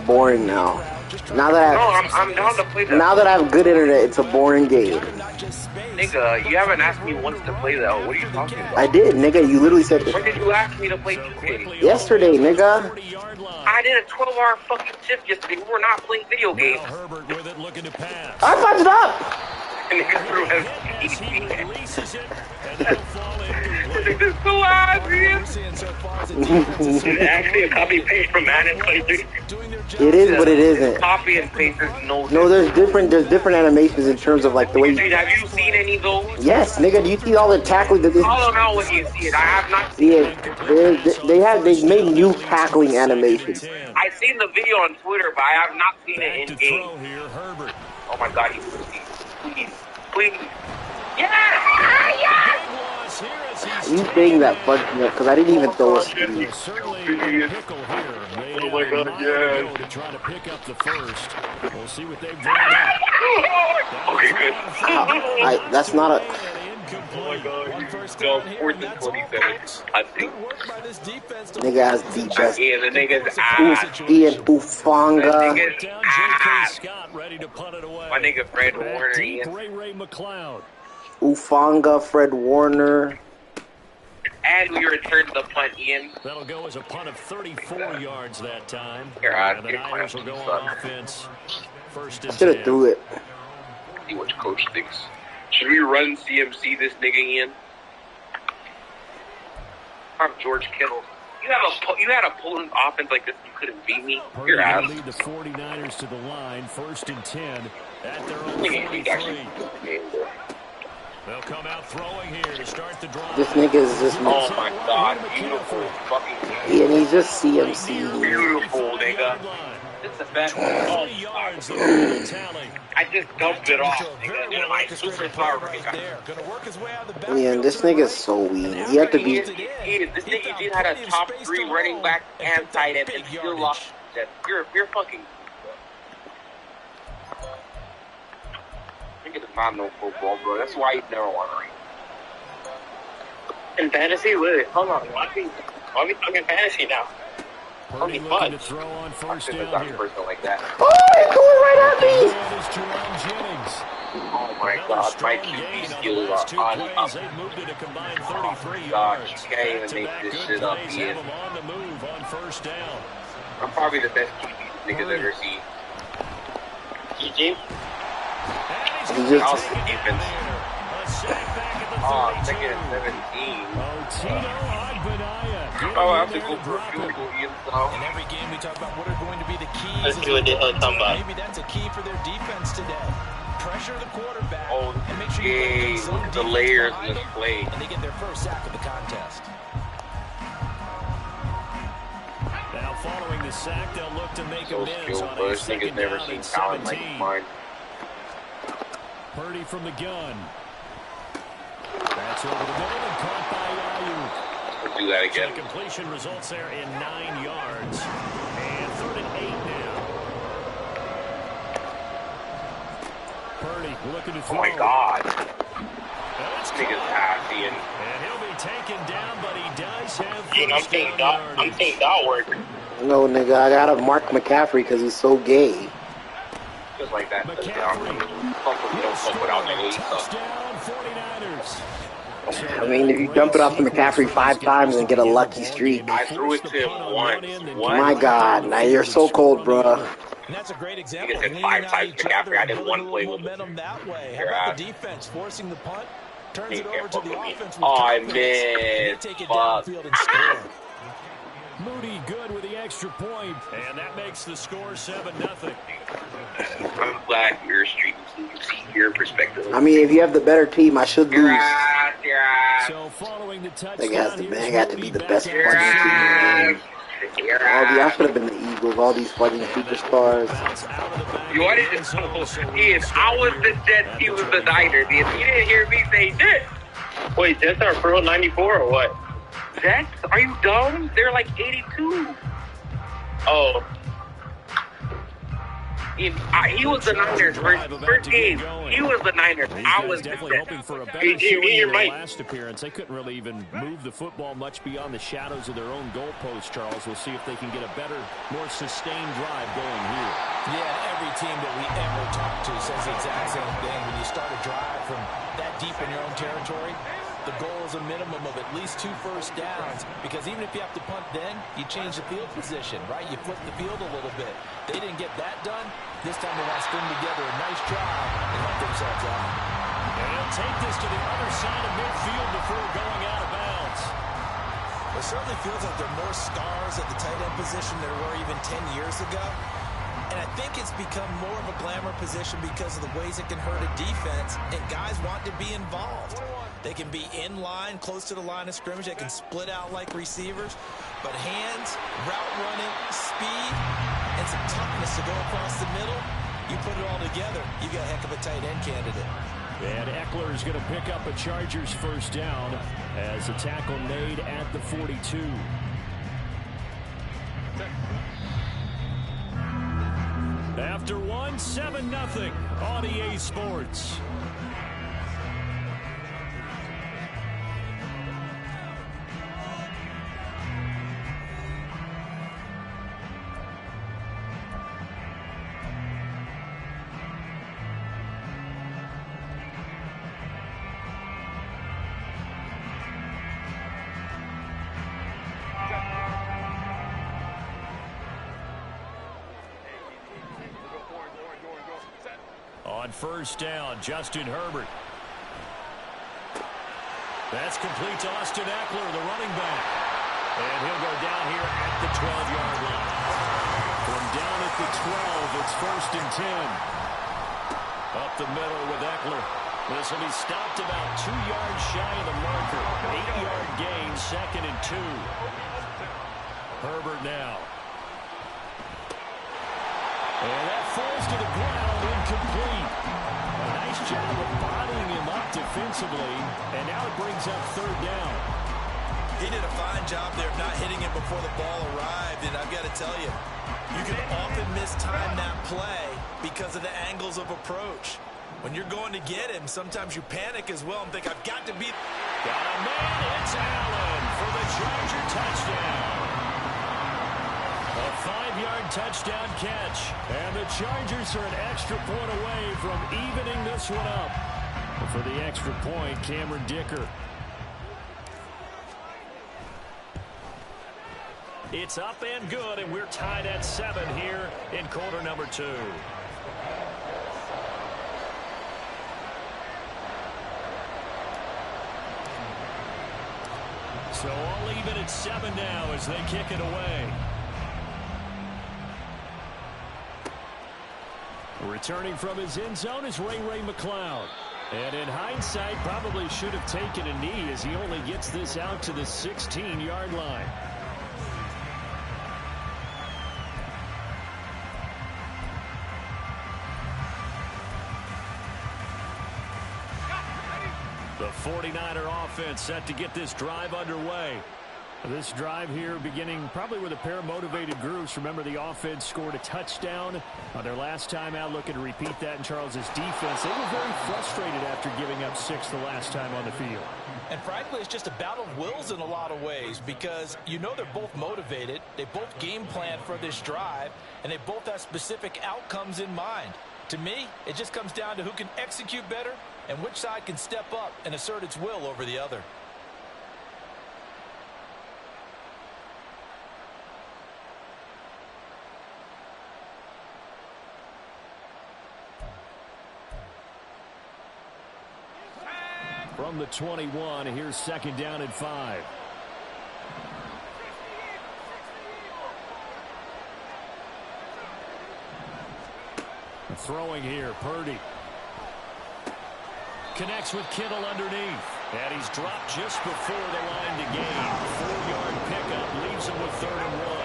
boring now. Now that I'm down to play that. Now that I have good internet, it's a boring game. Nigga, you haven't asked me once to play that. What are you talking about? I did, nigga. You literally said When did you ask me to play 2K? yesterday, nigga. I did a 12-hour fucking shift yesterday. We were not playing video games. I fucked it up. Nigga threw his This is so obvious. It's actually a copy paste from Madden 23. It is, but it isn't. Copy and paste is no. There's different animations in terms of like the way. Have you seen any of those? Yes, nigga. Do you see all the tackling that this? Call them out when you see it. I have not seen it. They've made new tackling animations. I've seen the video on Twitter, but I have not seen it in game. Oh my god, please. Yes! You saying that fucked me up because I didn't even throw a speed. Oh my god, yes. Okay, good. That's not a. Oh my god, no, 4th and 27. I think. Nigga has the best. Yeah, the nigga's ass. Ian Ufanga. Nigga's ass. My nigga Fred Warner, Ian. Ufanga, Fred Warner. And we returned the punt, Ian. That'll go as a punt of 34 yards that time. Here, and the Niners will go on offense. First and 10. Should have threw it. See what coach thinks. Should we run CMC this nigga, Ian? I'm George Kittle. You had a potent offense like this, you couldn't beat me. Your ass. Lead the 49ers to the line, first and 10 at their own 43. They'll come out throwing here to start the drive. This nigga is just. Oh my god, beautiful fucking. Yeah, and he's just CMC. Beautiful, nigga. This is the best. Oh, I just dumped it off, nigga. In my superstar rank. Yeah, and this nigga's so weak. He had to be. This nigga did had a top 3 running back and tight end and still lost. You're fucking. Nigga does not know football, bro. That's why he's never won a ring. In fantasy, wait, hold on. Why are we talking fantasy now? Only fun. Throw on first down here. Like that. Oh, it's going right at me! Oh my god, my QB skills are on up. Oh my god, you can't even make this shit up, Ian. I'm probably the best QB niggas ever seen. Eugene? How's the defense? Oh, second and 17. Oh, I have to go for a field goal, Ian. In every game, we talk about what are going to be the keys. Let's do what they're talking about. Maybe that's a key for their defense today. Pressure the quarterback. Oh, and make sure you look at the layers in this play. And they get their first sack of the contest. Now, following the sack, they'll look to make amends on a this nigga's never seen talent like mine. Purdy from the gun. That's over the middle and caught by Ayuk. Let's do that again. So the completion results there in 9 yards. And 3rd and 8 now. Purdy looking to throw. Oh my god. This nigga's ass, Ian. And he'll be taken down, but he does have Ian, I'm saying that work. No, nigga, I gotta mark McCaffrey because he's so gay. Just like that. I mean, if you dump it off to McCaffrey 5 times and get a lucky streak. I threw it to him once. My god, now you're so cold, bro. And that's a great example. He did 5 times McCaffrey. I did 1 play with momentum that way. How about the defense forcing the punt? Turns it over to the offense. Oh, I missed. Take it downfield and score. Moody good with the extra point, and that makes the score 7-0. I'm glad you're streaming so you can see your perspective. I mean, if you have the better team, I should lose. So following the touchdown, They got to be the best fucking team. I should have been the Eagles. All these fucking superstars. You wanted to know if I was the Jets, he was the Niners. If you didn't hear me say Jets. Wait, Jets are Pro 94 or what? Jets? Are you dumb? They're like 82. Oh. He was the Niners first game. He was the Niners. I was definitely hoping for a better showing in their last appearance. They couldn't really even move the football much beyond the shadows of their own goalpost, Charles. We'll see if they can get a better, more sustained drive going that we ever talk to says the exact same thing. When you start a drive from that deep in your own territory, the goal is a minimum of at least 2 first downs, because even if you have to punt then, you change the field position, right? You flip the field a little bit. They didn't get that done. This time they want to string together a nice drive and help themselves out. And he'll take this to the other side of midfield before going out of bounds. It certainly feels like there are more stars at the tight end position than there were even 10 years ago. And I think it's become more of a glamour position because of the ways it can hurt a defense, and guys want to be involved. They can be in line, close to the line of scrimmage. They can split out like receivers. But hands, route running, speed, and some toughness to go across the middle, you put it all together, you got a heck of a tight end candidate. And Eckler is going to pick up a Chargers first down as a tackle made at the 42. After one, 7-0 on EA Sports. On first down, Justin Herbert. That's complete to Austin Eckler, the running back. And he'll go down here at the 12-yard line. From down at the 12, it's first and 10. Up the middle with Eckler. This will be stopped about 2 yards shy of the marker. 8-yard gain, second and 2. Herbert now. And that falls to the ground, incomplete. A nice job of bottling him up defensively, and now it brings up third down. He did a fine job there of not hitting him before the ball arrived, and I've got to tell you, you can often mistime that play because of the angles of approach. When you're going to get him, sometimes you panic as well and think, I've got to beat. Got a man, it's Allen for the Charger touchdown. A 5-yard touchdown catch. And the Chargers are an extra point away from evening this one up. And for the extra point, Cameron Dicker. It's up and good, and we're tied at 7 here in quarter number 2. So all even at 7 now as they kick it away. Returning from his end zone is Ray McCloud. And in hindsight, probably should have taken a knee as he only gets this out to the 16-yard line. The 49er offense set to get this drive underway. This drive here beginning probably with a pair of motivated groups. Remember, the offense scored a touchdown on their last time out. Looking to repeat that in Charles's defense. They were very frustrated after giving up 6 the last time on the field. And frankly, it's just a battle of wills in a lot of ways, because you know they're both motivated. They both game plan for this drive, and they both have specific outcomes in mind. To me, it just comes down to who can execute better and which side can step up and assert its will over the other. From the 21, here's second down and 5. Throwing here, Purdy. Connects with Kittle underneath. And he's dropped just before the line to gain. 4-yard pickup leaves him with 3rd and 1.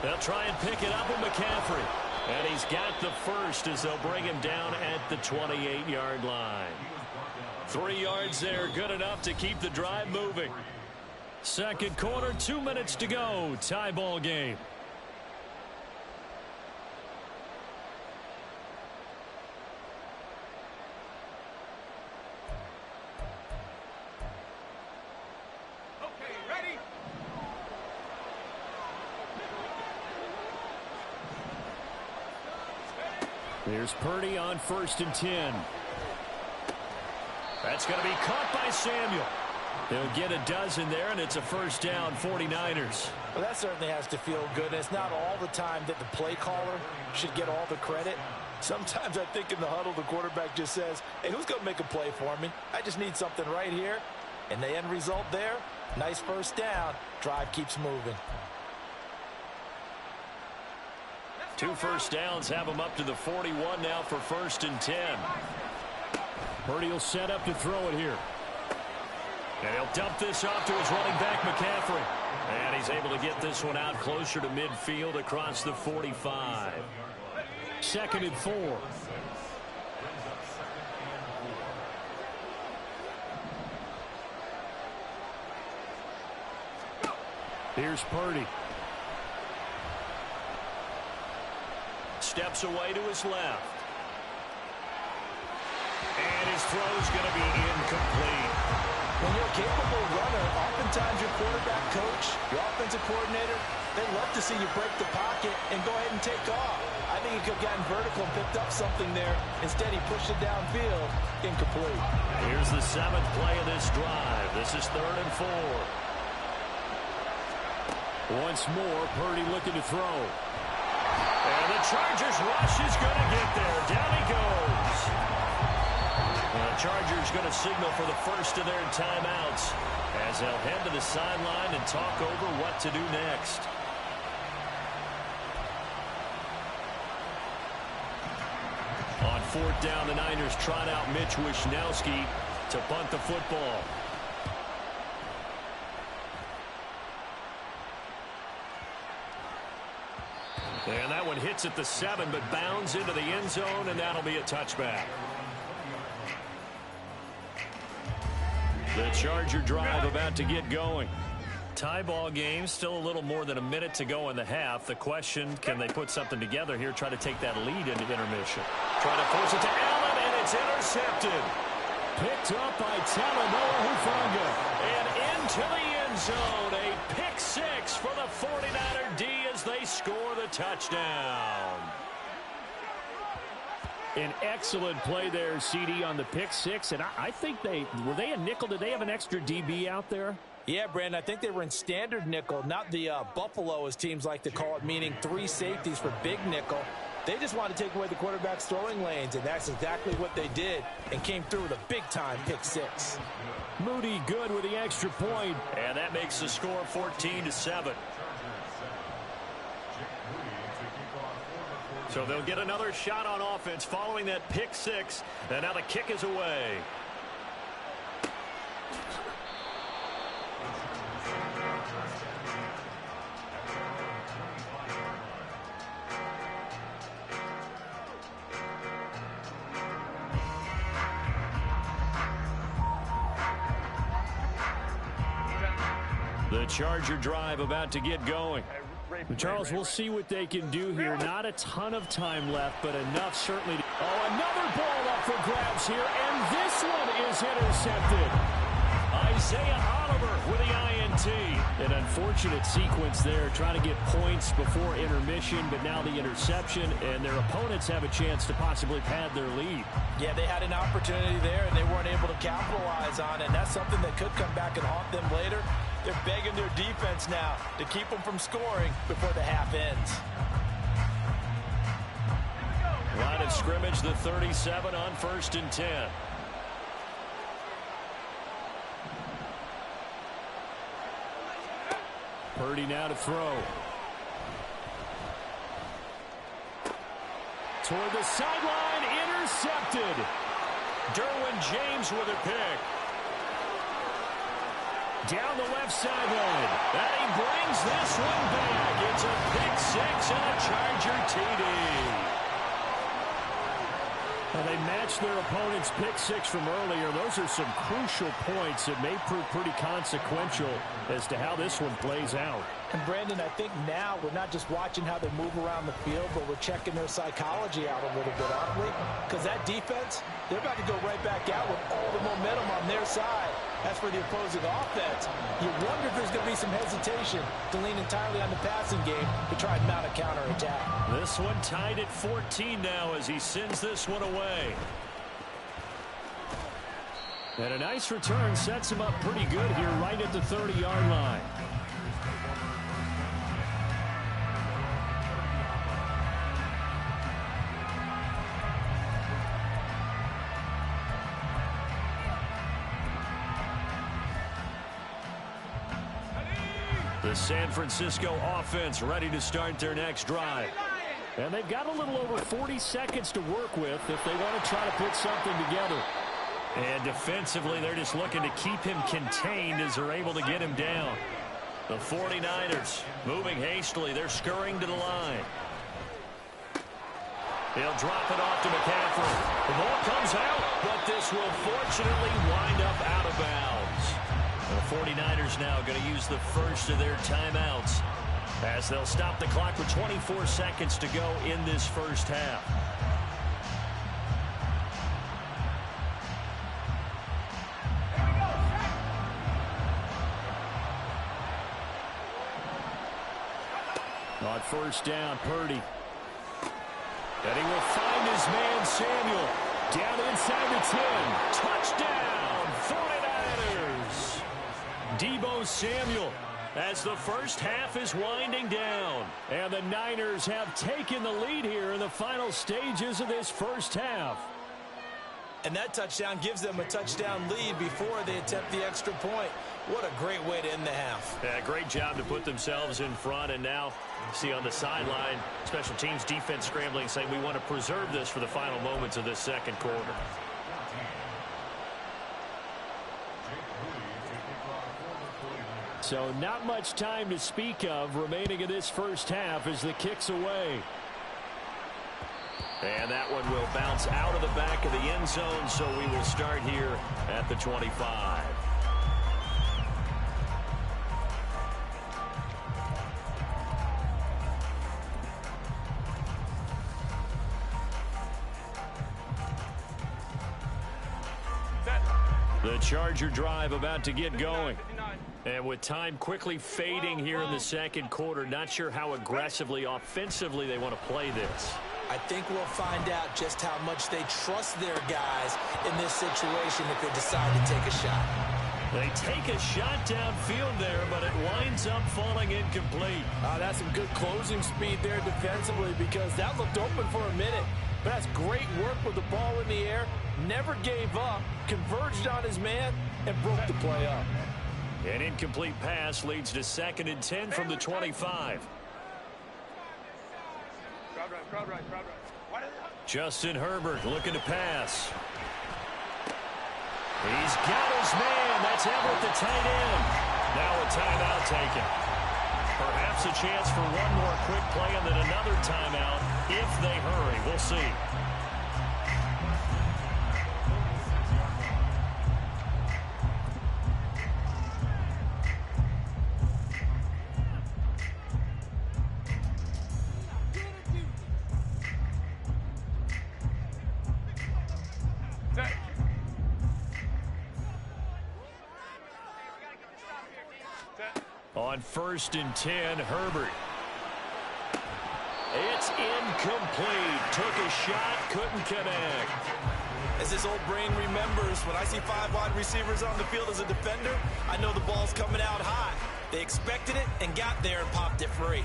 They'll try and pick it up with McCaffrey. And he's got the first as they'll bring him down at the 28-yard line. 3 yards there, good enough to keep the drive moving. Second quarter, 2 minutes to go. Tie ball game. Here's Purdy on 1st and 10. That's going to be caught by Samuel. They'll get a dozen there, and it's a first down, 49ers. Well, that certainly has to feel good. It's not all the time that the play caller should get all the credit. Sometimes I think in the huddle, the quarterback just says, hey, who's going to make a play for me? I just need something right here. And the end result there, nice first down. Drive keeps moving. 2 first downs have them up to the 41 now for 1st and 10. Purdy will set up to throw it here. And he'll dump this off to his running back, McCaffrey. And he's able to get this one out closer to midfield across the 45. 2nd and 4. Here's Purdy. Steps away to his left. And his throw's going to be incomplete. When you're a capable runner, oftentimes your quarterback coach, your offensive coordinator, they love to see you break the pocket and go ahead and take off. I think he could have gotten vertical and picked up something there. Instead, he pushed it downfield. Incomplete. Here's the 7th play of this drive. This is 3rd and 4. Once more, Purdy looking to throw. And the Chargers rush is going to get there. Down he goes. The Chargers going to signal for the first of their timeouts as they'll head to the sideline and talk over what to do next. On 4th down, the Niners trot out Mitch Wishnowski to punt the football. And that one hits at the 7, but bounds into the end zone, and that'll be a touchback. The Charger drive about to get going. Tie ball game, still a little more than a minute to go in the half. The question, can they put something together here, try to take that lead into intermission? Try to force it to Allen, and it's intercepted. Picked up by Talanoa Hufanga. And into the end zone, a pick 6 for the 49er D as they score the touchdown. An excellent play there, CD, on the pick 6. And I think were they a nickel? Did they have an extra DB out there? Yeah, Brandon, I think they were in standard nickel, not the Buffalo, as teams like to call it, meaning 3 safeties for big nickel. They just wanted to take away the quarterback's throwing lanes, and that's exactly what they did and came through with a big-time pick 6. Moody good with the extra point, and that makes the score 14-7. So they'll get another shot on offense following that pick 6, and now the kick is away. The Charger drive about to get going. Charles, we'll see what they can do here. Not a ton of time left, but enough certainly. Oh, another ball up for grabs here, and this one is intercepted. Isaiah Oliver with the INT. An unfortunate sequence there, trying to get points before intermission, but now the interception, and their opponents have a chance to possibly pad their lead. Yeah, they had an opportunity there, and they weren't able to capitalize on it, and that's something that could come back and haunt them later. They're begging their defense now to keep them from scoring before the half ends. Line of scrimmage, the 37 on 1st and 10. Purdy now to throw. Toward the sideline, intercepted. Derwin James with a pick. Down the left sideline. And he brings this one back. It's a pick 6 and a Charger TD. Well, they matched their opponent's pick 6 from earlier. Those are some crucial points that may prove pretty consequential as to how this one plays out. And Brandon, I think now we're not just watching how they move around the field, but we're checking their psychology out a little bit, aren't we? Because that defense, they're about to go right back out with all the momentum on their side. As for the opposing offense, you wonder if there's going to be some hesitation to lean entirely on the passing game to try and mount a counterattack. This one tied at 14 now as he sends this one away. And a nice return sets him up pretty good here right at the 30-yard line. The San Francisco offense ready to start their next drive. And they've got a little over 40 seconds to work with if they want to try to put something together. And defensively, they're just looking to keep him contained as they're able to get him down. The 49ers moving hastily. They're scurrying to the line. He'll drop it off to McCaffrey. The ball comes out, but this will fortunately wind up out of bounds. The 49ers now going to use the first of their timeouts as they'll stop the clock with 24 seconds to go in this first half. On first down, Purdy. And he will find his man, Samuel. Down inside the 10. Touchdown, 49ers. Deebo Samuel as the first half is winding down. And the Niners have taken the lead here in the final stages of this first half. And that touchdown gives them a touchdown lead before they attempt the extra point. What a great way to end the half. Yeah, great job to put themselves in front. And now, see on the sideline, special teams defense scrambling, saying we want to preserve this for the final moments of this second quarter. So not much time to speak of remaining in this first half as the kick's away. And that one will bounce out of the back of the end zone, so we will start here at the 25. The Charger drive about to get going. And with time quickly fading here in the second quarter, not sure how aggressively, offensively they want to play this. I think we'll find out just how much they trust their guys in this situation if they decide to take a shot. They take a shot downfield there, but it winds up falling incomplete. That's some good closing speed there defensively because that looked open for a minute. But that's great work with the ball in the air. Never gave up, converged on his man, and broke the play up. An incomplete pass leads to 2nd and 10 from the 25. Crowd right. Justin Herbert looking to pass. He's got his man. That's Everett, the tight end. Now a timeout taken. Perhaps a chance for one more quick play and then another timeout if they hurry. We'll see. On 1st and 10, Herbert. It's incomplete. Took a shot, couldn't connect. As this old brain remembers, when I see 5 wide receivers on the field as a defender, I know the ball's coming out high. They expected it and got there and popped it free.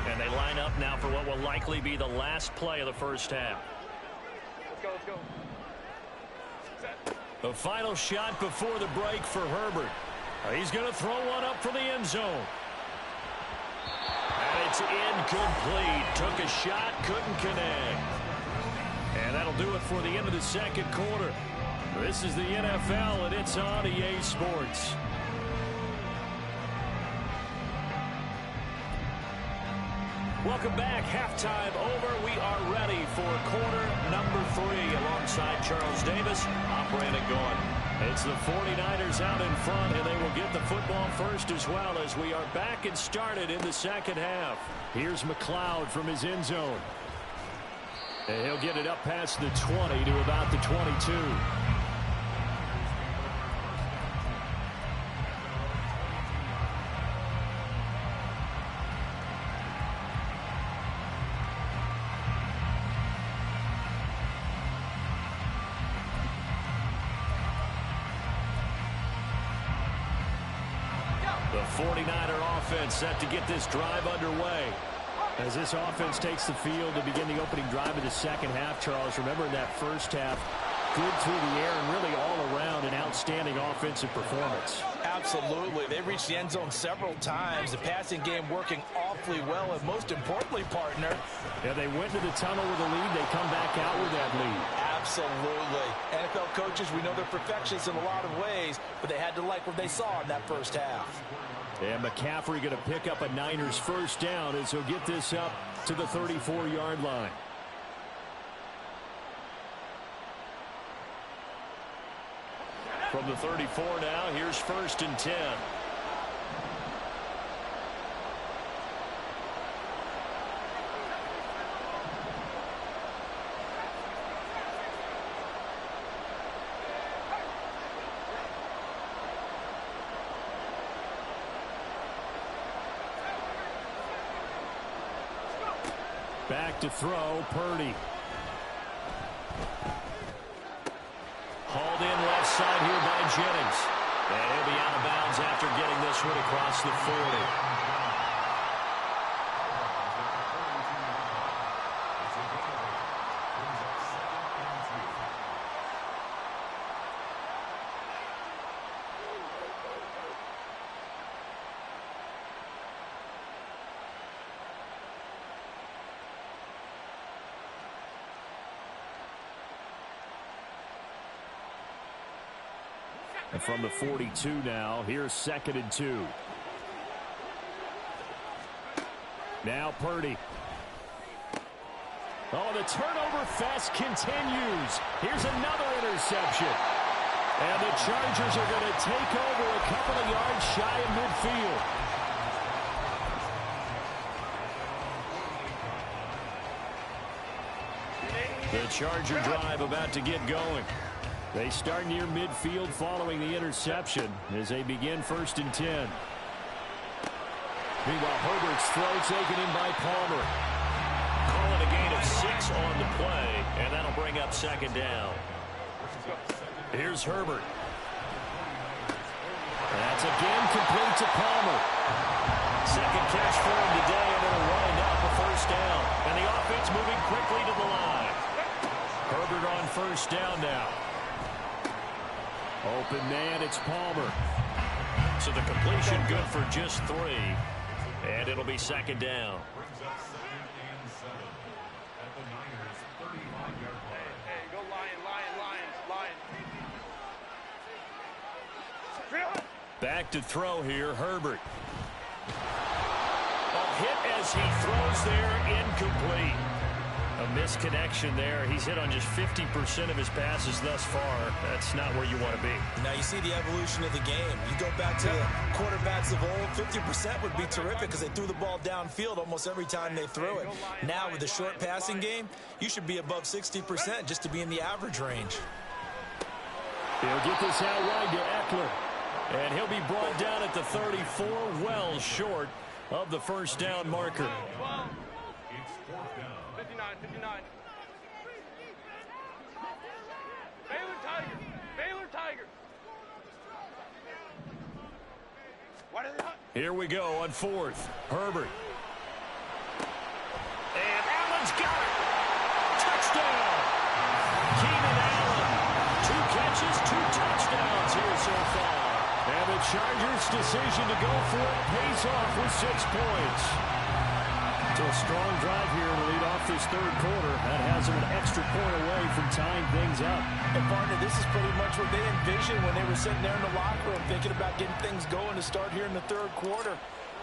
And they line up now for what will likely be the last play of the first half. Let's go. The final shot before the break for Herbert. He's going to throw one up for the end zone. And it's incomplete. Took a shot, couldn't connect. And that'll do it for the end of the second quarter. This is the NFL, and it's on EA Sports. Welcome back. Halftime over. We are ready for quarter number 3. Alongside Charles Davis, I'm Brandon Gaudin. It's the 49ers out in front, and they will get the football first as well as we are back and started in the second half. Here's McLeod from his end zone. And he'll get it up past the 20 to about the 22. The 49er offense set to get this drive underway. As this offense takes the field to begin the opening drive of the second half, Charles, remember in that first half, good through the air and really all around an outstanding offensive performance. Absolutely. They reached the end zone several times. The passing game working awfully well, and most importantly, partner. Yeah, they went to the tunnel with a lead. They come back out with that lead. Absolutely. NFL coaches, we know they're perfectionists in a lot of ways, but they had to like what they saw in that first half. And McCaffrey going to pick up a Niners first down as he'll get this up to the 34-yard line. From the 34 now, here's 1st and 10. Back to throw, Purdy. Hauled in left side here by Jennings. And he'll be out of bounds after getting this one across the 40. And from the 42 now, here's 2nd and 2. Now Purdy. Oh, the turnover fest continues. Here's another interception. And the Chargers are going to take over a couple of yards shy of midfield. The Charger drive about to get going. They start near midfield following the interception as they begin 1st and 10. Meanwhile, Herbert's throw taken in by Palmer. Calling a gain of 6 on the play, and that'll bring up 2nd down. Here's Herbert. That's again complete to Palmer. Second catch for him today, and it'll wind up a 1st down. And the offense moving quickly to the line. Herbert on 1st down now. Open man, it's Palmer. So the completion good for just 3. And it'll be 2nd down. Hey, go Lion. Back to throw here, Herbert. A hit as he throws there, incomplete. A misconnection there. He's hit on just 50% of his passes thus far. That's not where you want to be. Now you see the evolution of the game. You go back to the quarterbacks of old, 50% would be terrific because they threw the ball downfield almost every time they threw it. Now with the short passing game, you should be above 60% just to be in the average range. He'll get this out wide to Eckler. And he'll be brought down at the 34, well short of the 1st down marker. 59. Baylor Tiger. What are they? Here we go on 4th. Herbert. And Allen's got it. Touchdown. Keenan Allen. 2 catches, 2 touchdowns here so far. And the Chargers' decision to go for it pays off with 6 points. So a strong drive here to lead off this 3rd quarter. That has them an extra point away from tying things up. And partner, this is pretty much what they envisioned when they were sitting there in the locker room thinking about getting things going to start here in the 3rd quarter.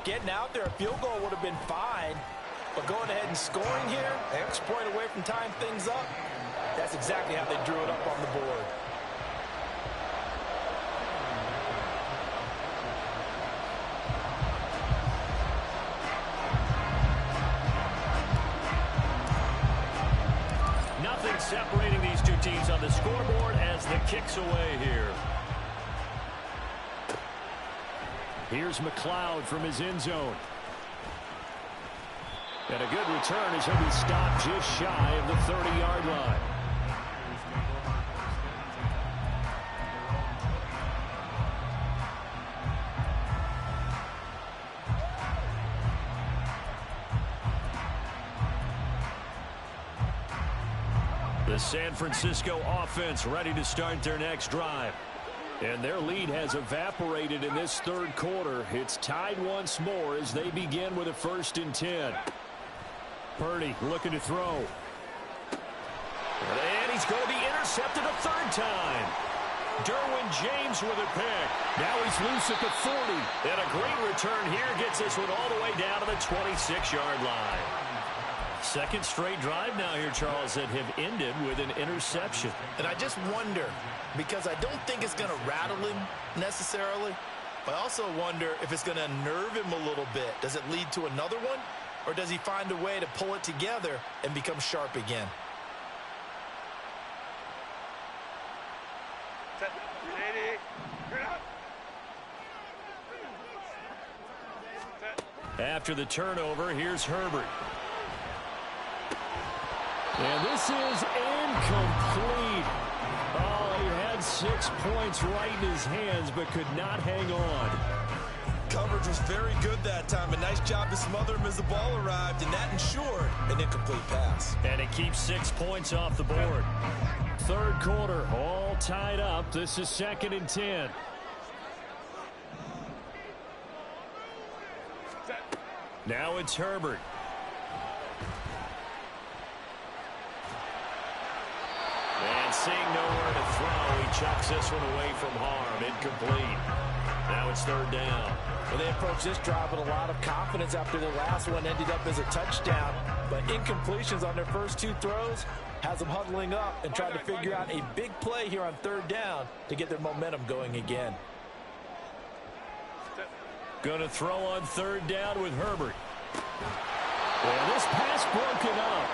Getting out there, a field goal would have been fine. But going ahead and scoring here, an extra point away from tying things up, that's exactly how they drew it up on the board. separating these two teams on the scoreboard as the kick's away here. Here's McLeod from his end zone. And a good return as he'll be stopped just shy of the 30-yard line. The San Francisco offense ready to start their next drive. And their lead has evaporated in this third quarter. It's tied once more as they begin with a 1st and 10. Purdy looking to throw. And he's going to be intercepted a third time. Derwin James with a pick. Now he's loose at the 40. And a great return here gets this one all the way down to the 26-yard line. Second straight drive now here, Charles, that have ended with an interception. And I just wonder, because I don't think it's going to rattle him necessarily, but I also wonder if it's going to nerve him a little bit. Does it lead to another one? Or does he find a way to pull it together and become sharp again? After the turnover, here's Herbert. And this is incomplete. Oh, he had 6 points right in his hands, but could not hang on. Coverage was very good that time. A nice job to smother him as the ball arrived, and that ensured an incomplete pass. And it keeps 6 points off the board. Third quarter, all tied up. This is 2nd and 10. Now it's Herbert. And seeing nowhere to throw, he chucks this one away from harm. Incomplete. Now it's 3rd down. Well, they approached this drive with a lot of confidence after their last one ended up as a touchdown. But incompletions on their first 2 throws has them huddling up and trying to figure out a big play here on 3rd down to get their momentum going again. Going to throw on 3rd down with Herbert. Well, this pass broken up.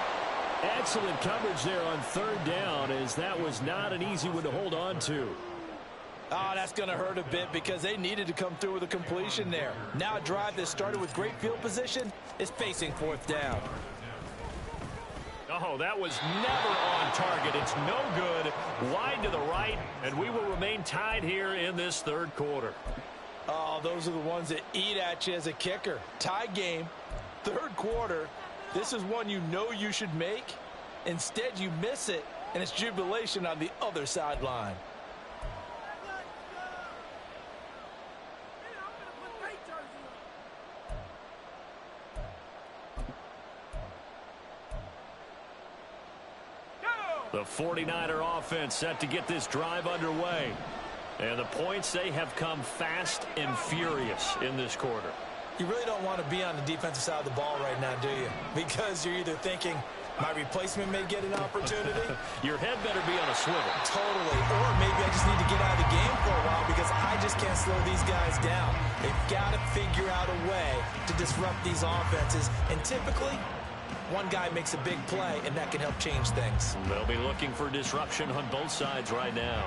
Excellent coverage there on 3rd down, as that was not an easy one to hold on to. Oh, that's going to hurt a bit because they needed to come through with a completion there. Now a drive that started with great field position is facing 4th down. Oh, that was never on target. It's no good. Wide to the right, and we will remain tied here in this 3rd quarter. Oh, those are the ones that eat at you as a kicker. Tie game, 3rd quarter. This is one you know you should make. Instead, you miss it, and it's jubilation on the other sideline. The 49er offense set to get this drive underway. And the points, they have come fast and furious in this quarter. You really don't want to be on the defensive side of the ball right now, do you? Because you're either thinking, my replacement may get an opportunity. Your head better be on a swivel. Totally. Or maybe I just need to get out of the game for a while because I just can't slow these guys down. They've got to figure out a way to disrupt these offenses. And typically, one guy makes a big play, and that can help change things. They'll be looking for disruption on both sides right now.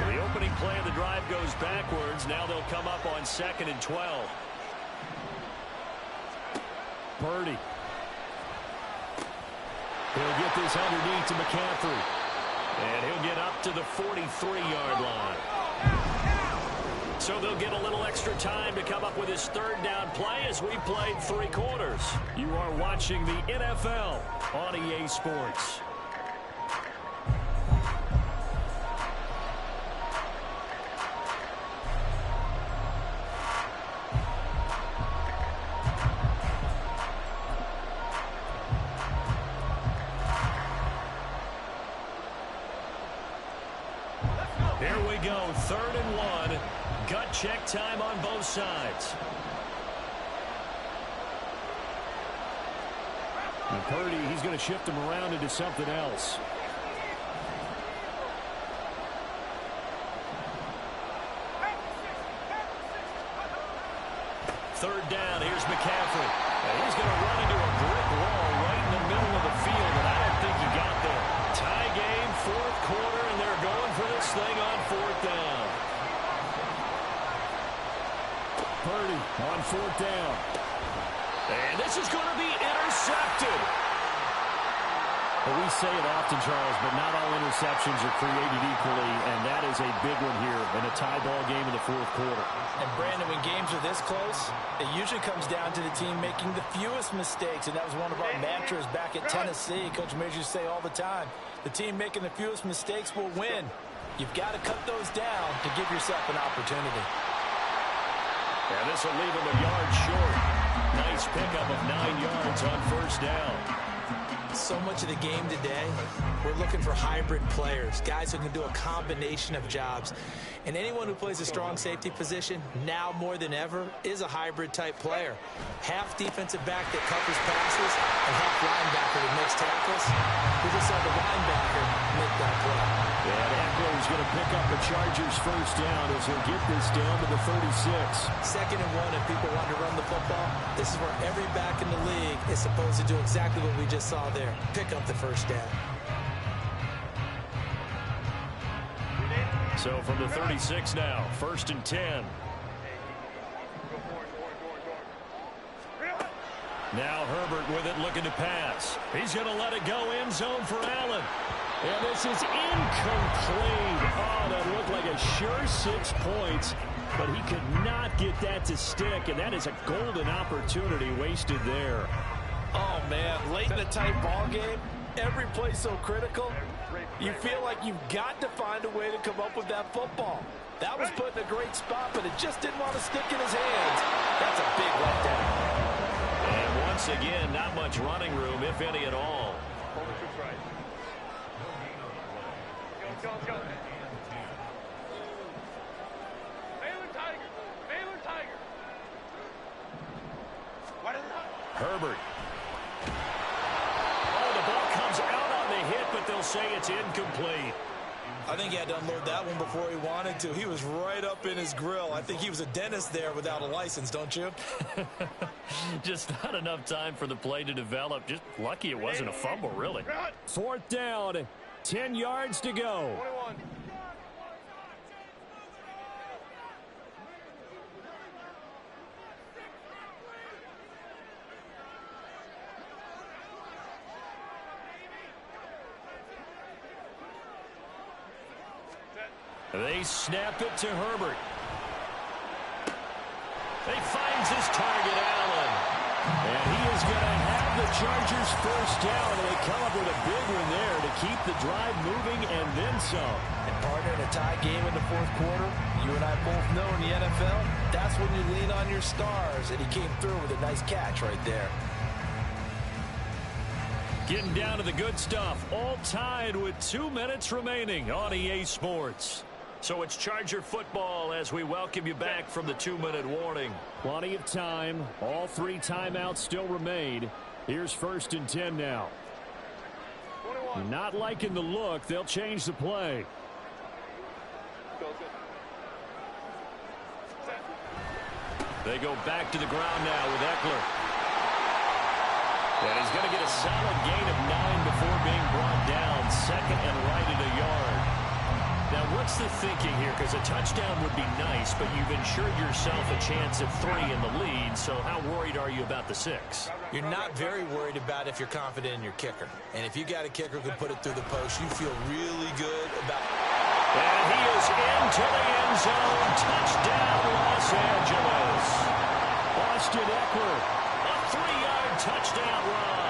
The opening play of the drive goes backwards. Now they'll come up on 2nd and 12. Purdy. He'll get this underneath to McCaffrey. And he'll get up to the 43-yard line. So they'll get a little extra time to come up with his 3rd down play as we played 3 quarters. You are watching the NFL on EA Sports. Here we go, 3rd and 1. Gut check time on both sides. And Purdy, he's going to shift him around into something else. third down. Here's McCaffrey. And he's going to run into a brick wall right in the middle of the field, and I don't think he got there. Tie game, fourth quarter, and they're going for this thing on fourth down. Purdy on fourth down. And this is going to be intercepted. Well, we say it often, Charles, but not all interceptions are created equally, and that is a big one here in a tie ball game in the fourth quarter. And, Brandon, when games are this close, it usually comes down to the team making the fewest mistakes, and that was one of our mantras back at Tennessee. Coach Major used to say all the time, the team making the fewest mistakes will win. You've got to cut those down to give yourself an opportunity. And this will leave him a yard short. Nice pickup of 9 yards on first down. So much of the game today, we're looking for hybrid players, guys who can do a combination of jobs. And anyone who plays a strong safety position, now more than ever, is a hybrid-type player. Half defensive back that covers passes and half linebacker that makes tackles. We just saw the linebacker make that play. And Eckler's going to pick up a Chargers first down as he'll get this down to the 36. 2nd and 1, if people want to run the football, this is where every back in the league is supposed to do exactly what we just saw there. Pick up the first down. So from the 36 now, 1st and 10. Now Herbert with it, looking to pass. He's going to let it go end zone for Allen. And this is incomplete. Oh, that looked like a sure 6 points, but he could not get that to stick, and that is a golden opportunity wasted there. Oh, man, late in a tight ball game, every play so critical, you feel like you've got to find a way to come up with that football. That was put in a great spot, but it just didn't want to stick in his hands. That's a big letdown. And once again, not much running room, if any at all. Herbert. Oh, the ball comes out on the hit, but they'll say it's incomplete. I think he had to unload that one before he wanted to. He was right up in his grill. I think he was a dentist there without a license, don't you? Just not enough time for the play to develop. Just lucky it wasn't a fumble, really. Fourth down, 10 yards to go. 21. They snap it to Herbert. He finds his target, Allen. And he is going to have the Chargers first down, and they come up with a big one there to keep the drive moving and then some. And partner, in a tie game in the fourth quarter, you and I both know in the NFL, that's when you lean on your stars, and he came through with a nice catch right there. Getting down to the good stuff, all tied with 2 minutes remaining on EA Sports. So it's Charger football as we welcome you back from the 2-minute warning. Plenty of time. All 3 timeouts still remain. Here's 1st and 10 now. 21. Not liking the look. They'll change the play. They go back to the ground now with Eckler. And he's going to get a solid gain of 9 before being brought down. 2nd and right at a yard. Now, what's the thinking here? Because a touchdown would be nice, but you've ensured yourself a chance at 3 in the lead, so how worried are you about the 6? You're not very worried about if you're confident in your kicker. And if you got a kicker who can put it through the post, you feel really good about it. And he is into the end zone. Touchdown, Los Angeles. Austin Eckler, a 3-yard touchdown run.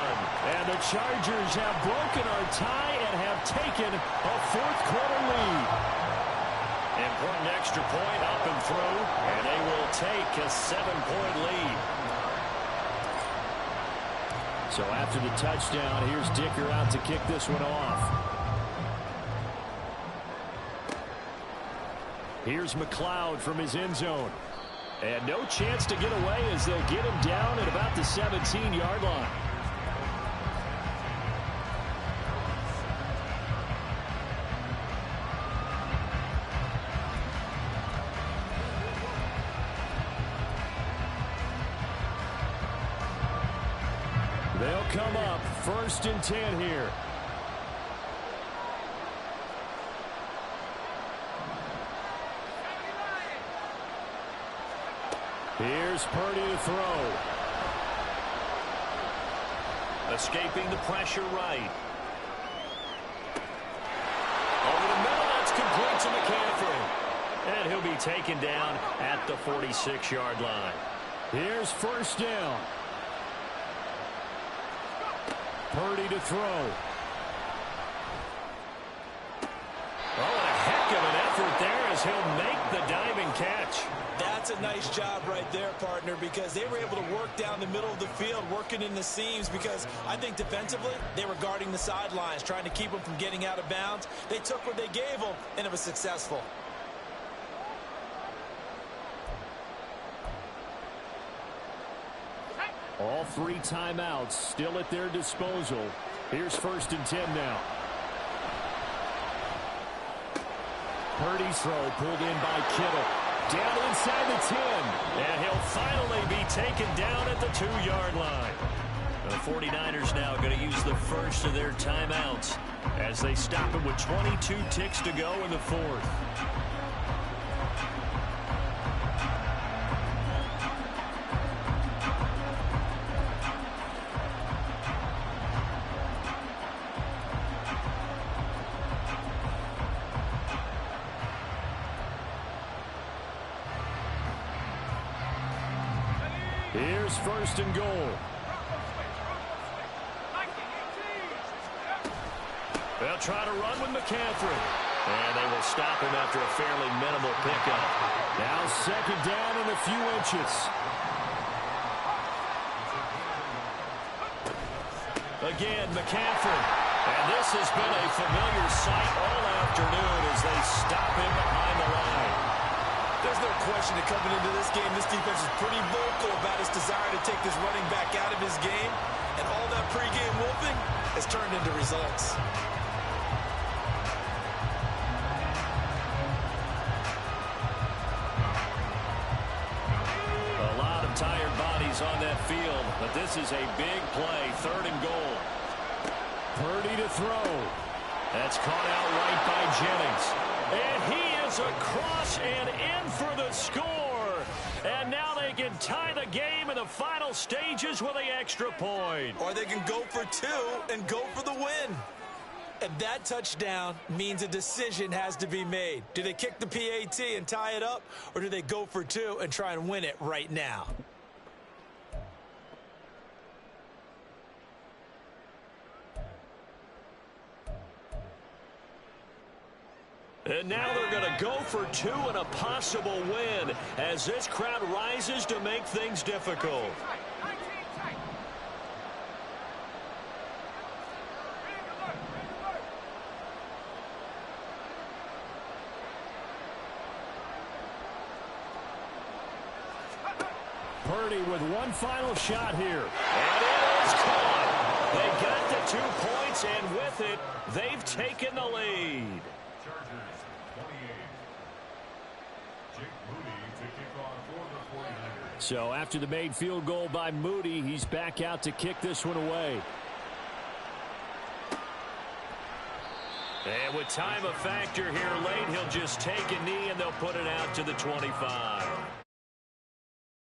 And the Chargers have broken our tie and have taken a fourth-quarter lead. Important extra point up and through, and they will take a 7-point lead. So after the touchdown, here's Dicker out to kick this one off. Here's McLeod from his end zone. And no chance to get away as they'll get him down at about the 17-yard line. come up. 1st and 10 here. Here's Purdy to throw. Escaping the pressure right. Over the middle, that's complete to McCaffrey. And he'll be taken down at the 46-yard line. Here's 1st down. Purdy to throw. Oh, and a heck of an effort there as he'll make the diving catch. That's a nice job right there, partner, because they were able to work down the middle of the field, working in the seams, because I think defensively they were guarding the sidelines, trying to keep them from getting out of bounds. They took what they gave them, and it was successful. All 3 timeouts still at their disposal. Here's 1st and 10 now. Purdy's throw pulled in by Kittle. Down inside the 10. And he'll finally be taken down at the 2-yard line. The 49ers now going to use the first of their timeouts as they stop him with 22 ticks to go in the 4th. Here's 1st and goal. They'll try to run with McCaffrey. And they will stop him after a fairly minimal pickup. Now 2nd down and a few inches. Again, McCaffrey. And this has been a familiar sight all afternoon as they stop him behind the line. There's no question that coming into this game, this defense is pretty vocal about its desire to take this running back out of his game. And all that pregame wolfing has turned into results. A lot of tired bodies on that field, but this is a big play. 3rd and goal. Purdy to throw. That's caught out right by Jennings. And he is across and in for the score. And now they can tie the game in the final stages with the extra point. Or they can go for 2 and go for the win. And that touchdown means a decision has to be made. Do they kick the PAT and tie it up, or do they go for 2 and try and win it right now? And now they're going to go for 2 and a possible win as this crowd rises to make things difficult. Purdy with one final shot here. And it is caught. They got the 2 points, and with it, they've taken the lead. So after the made field goal by Moody, he's back out to kick this one away. And with time a factor here late, he'll just take a knee and they'll put it out to the 25.